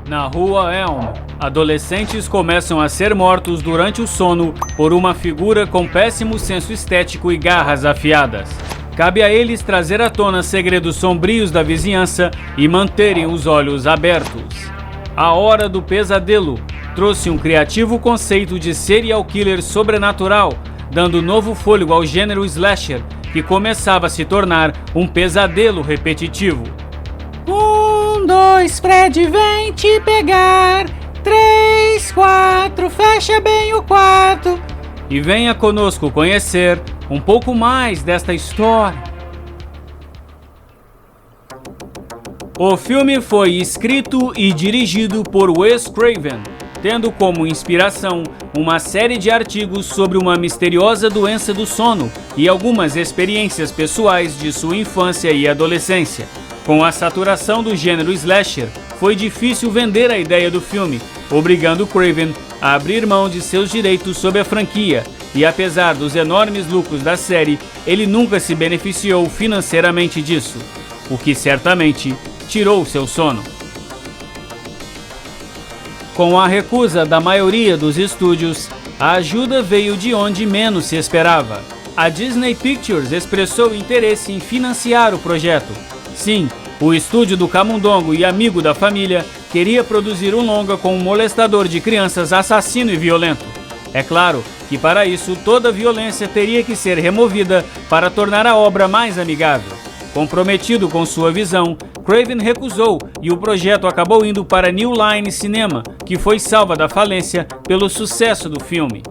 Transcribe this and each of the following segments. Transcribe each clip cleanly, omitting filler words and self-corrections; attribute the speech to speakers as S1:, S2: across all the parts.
S1: Na Rua Elm, adolescentes começam a ser mortos durante o sono por uma figura com péssimo senso estético e garras afiadas. Cabe a eles trazer à tona segredos sombrios da vizinhança e manterem os olhos abertos. A Hora do Pesadelo trouxe um criativo conceito de serial killer sobrenatural, dando novo fôlego ao gênero slasher, que começava a se tornar um pesadelo repetitivo.
S2: 1, 2, Fred vem te pegar. 3, 4, fecha bem o quarto.
S1: E venha conosco conhecer um pouco mais desta história. O filme foi escrito e dirigido por Wes Craven, tendo como inspiração uma série de artigos sobre uma misteriosa doença do sono e algumas experiências pessoais de sua infância e adolescência. Com a saturação do gênero slasher, foi difícil vender a ideia do filme, obrigando Craven a abrir mão de seus direitos sobre a franquia, e apesar dos enormes lucros da série, ele nunca se beneficiou financeiramente disso, o que certamente tirou seu sono. Com a recusa da maioria dos estúdios, a ajuda veio de onde menos se esperava. A Disney Pictures expressou interesse em financiar o projeto. Sim, o estúdio do Camundongo e amigo da família queria produzir um longa com um molestador de crianças assassino e violento. É claro que para isso toda a violência teria que ser removida para tornar a obra mais amigável. Comprometido com sua visão, Craven recusou e o projeto acabou indo para New Line Cinema, que foi salva da falência pelo sucesso do filme.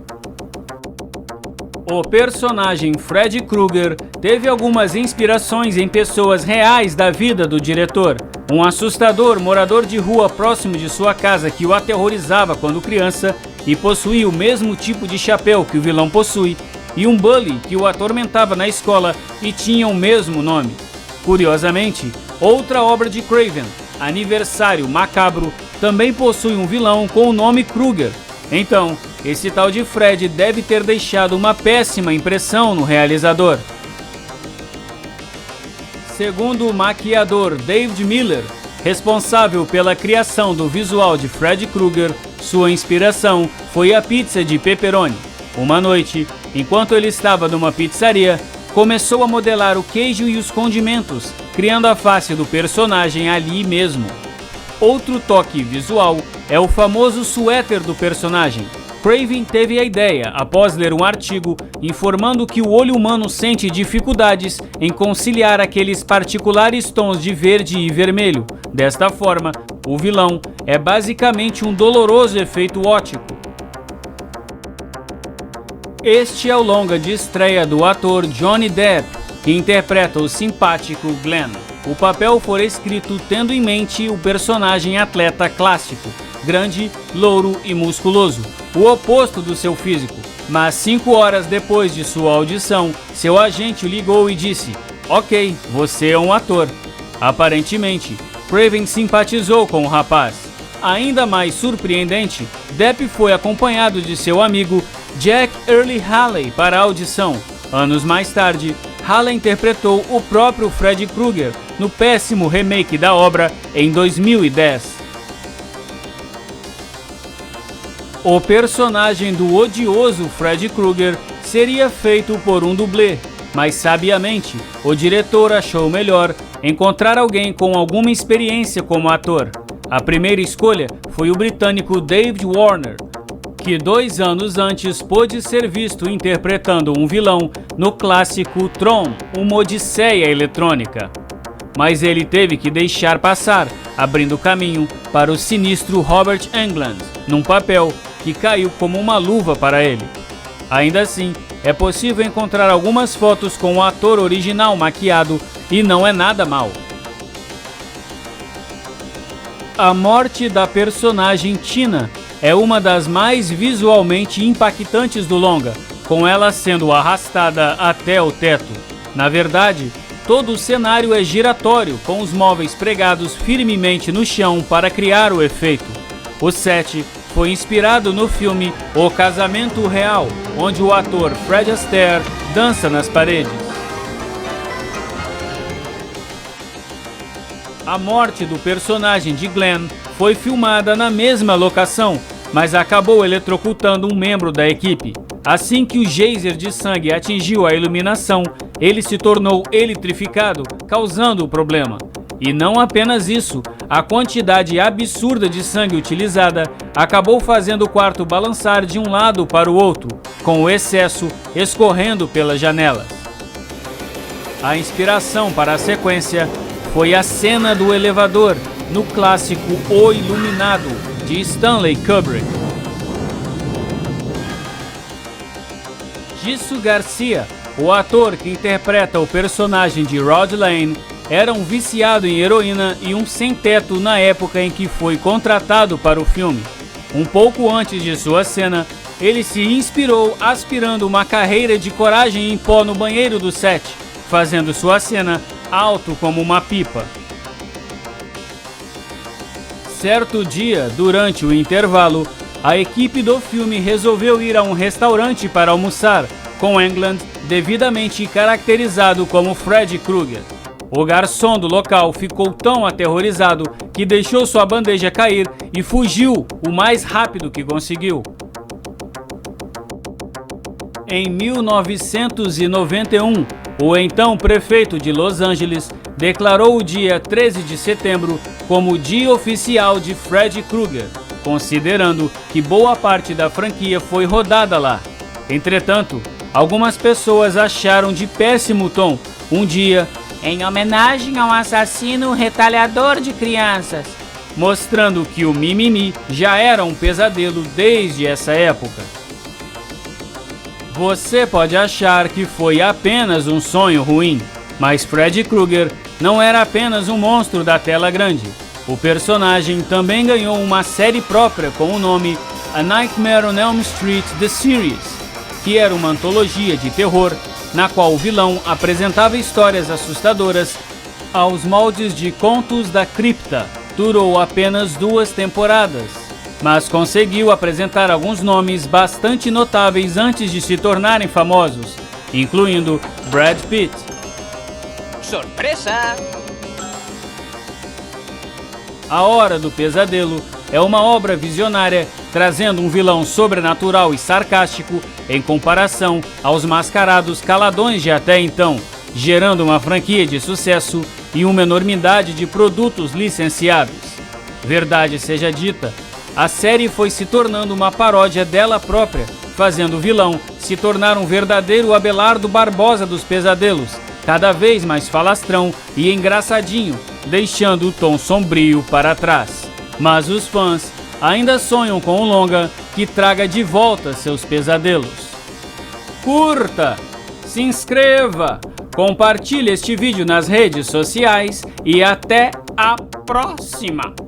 S1: O personagem Fred Krueger teve algumas inspirações em pessoas reais da vida do diretor. Um assustador morador de rua próximo de sua casa que o aterrorizava quando criança e possuía o mesmo tipo de chapéu que o vilão possui, e um bully que o atormentava na escola e tinha o mesmo nome. Curiosamente, outra obra de Craven, Aniversário Macabro, também possui um vilão com o nome Krueger. Então, esse tal de Fred deve ter deixado uma péssima impressão no realizador. Segundo o maquiador David Miller, responsável pela criação do visual de Fred Krueger, sua inspiração foi a pizza de pepperoni. Uma noite, enquanto ele estava numa pizzaria, começou a modelar o queijo e os condimentos, criando a face do personagem ali mesmo. Outro toque visual é o famoso suéter do personagem. Craven teve a ideia após ler um artigo informando que o olho humano sente dificuldades em conciliar aqueles particulares tons de verde e vermelho. Desta forma, o vilão é basicamente um doloroso efeito óptico. Este é o longa de estreia do ator Johnny Depp, que interpreta o simpático Glenn. O papel foi escrito tendo em mente o personagem atleta clássico, grande, louro e musculoso, o oposto do seu físico. Mas 5 horas depois de sua audição, seu agente o ligou e disse: "Ok, você é um ator." Aparentemente, Craven simpatizou com o rapaz. Ainda mais surpreendente, Depp foi acompanhado de seu amigo Jack Earle Haley para a audição. Anos mais tarde, Haley interpretou o próprio Fred Krueger no péssimo remake da obra em 2010. O personagem do odioso Fred Krueger seria feito por um dublê, mas sabiamente o diretor achou melhor encontrar alguém com alguma experiência como ator. A primeira escolha foi o britânico David Warner, que 2 anos antes pôde ser visto interpretando um vilão no clássico Tron, uma odisseia eletrônica. Mas ele teve que deixar passar, abrindo caminho para o sinistro Robert Englund, num papel que caiu como uma luva para ele. Ainda assim, é possível encontrar algumas fotos com o ator original maquiado e não é nada mal. A morte da personagem Tina é uma das mais visualmente impactantes do longa, com ela sendo arrastada até o teto. Na verdade, todo o cenário é giratório, com os móveis pregados firmemente no chão para criar o efeito. O set foi inspirado no filme O Casamento Real, onde o ator Fred Astaire dança nas paredes. A morte do personagem de Glenn foi filmada na mesma locação, mas acabou eletrocutando um membro da equipe. Assim que o geyser de sangue atingiu a iluminação, ele se tornou eletrificado, causando o problema. E não apenas isso, a quantidade absurda de sangue utilizada acabou fazendo o quarto balançar de um lado para o outro, com o excesso escorrendo pelas janelas. A inspiração para a sequência foi a cena do elevador, no clássico O Iluminado, de Stanley Kubrick. Jisoo Garcia, o ator que interpreta o personagem de Rod Lane, era um viciado em heroína e um sem-teto na época em que foi contratado para o filme. Um pouco antes de sua cena, ele se inspirou aspirando uma carreira de coragem em pó no banheiro do set, fazendo sua cena alto como uma pipa. Certo dia, durante o intervalo, a equipe do filme resolveu ir a um restaurante para almoçar, com Englund devidamente caracterizado como Freddy Krueger. O garçom do local ficou tão aterrorizado que deixou sua bandeja cair e fugiu o mais rápido que conseguiu. Em 1991, o então prefeito de Los Angeles declarou o dia 13 de setembro como o dia oficial de Freddy Krueger, considerando que boa parte da franquia foi rodada lá. Entretanto, algumas pessoas acharam de péssimo tom um dia em homenagem ao assassino retalhador de crianças, mostrando que o mimimi já era um pesadelo desde essa época. Você pode achar que foi apenas um sonho ruim, mas Freddy Krueger não era apenas um monstro da tela grande. O personagem também ganhou uma série própria com o nome A Nightmare on Elm Street The Series, que era uma antologia de terror na qual o vilão apresentava histórias assustadoras aos moldes de Contos da Cripta. Durou apenas 2 temporadas, mas conseguiu apresentar alguns nomes bastante notáveis antes de se tornarem famosos, incluindo Brad Pitt.
S3: Surpresa!
S1: A Hora do Pesadelo é uma obra visionária trazendo um vilão sobrenatural e sarcástico em comparação aos mascarados caladões de até então, gerando uma franquia de sucesso e uma enormidade de produtos licenciados. Verdade seja dita, a série foi se tornando uma paródia dela própria, fazendo o vilão se tornar um verdadeiro Abelardo Barbosa dos pesadelos, cada vez mais falastrão e engraçadinho, deixando o tom sombrio para trás. Mas os fãs ainda sonham com um longa que traga de volta seus pesadelos. Curta, se inscreva, compartilhe este vídeo nas redes sociais e até a próxima!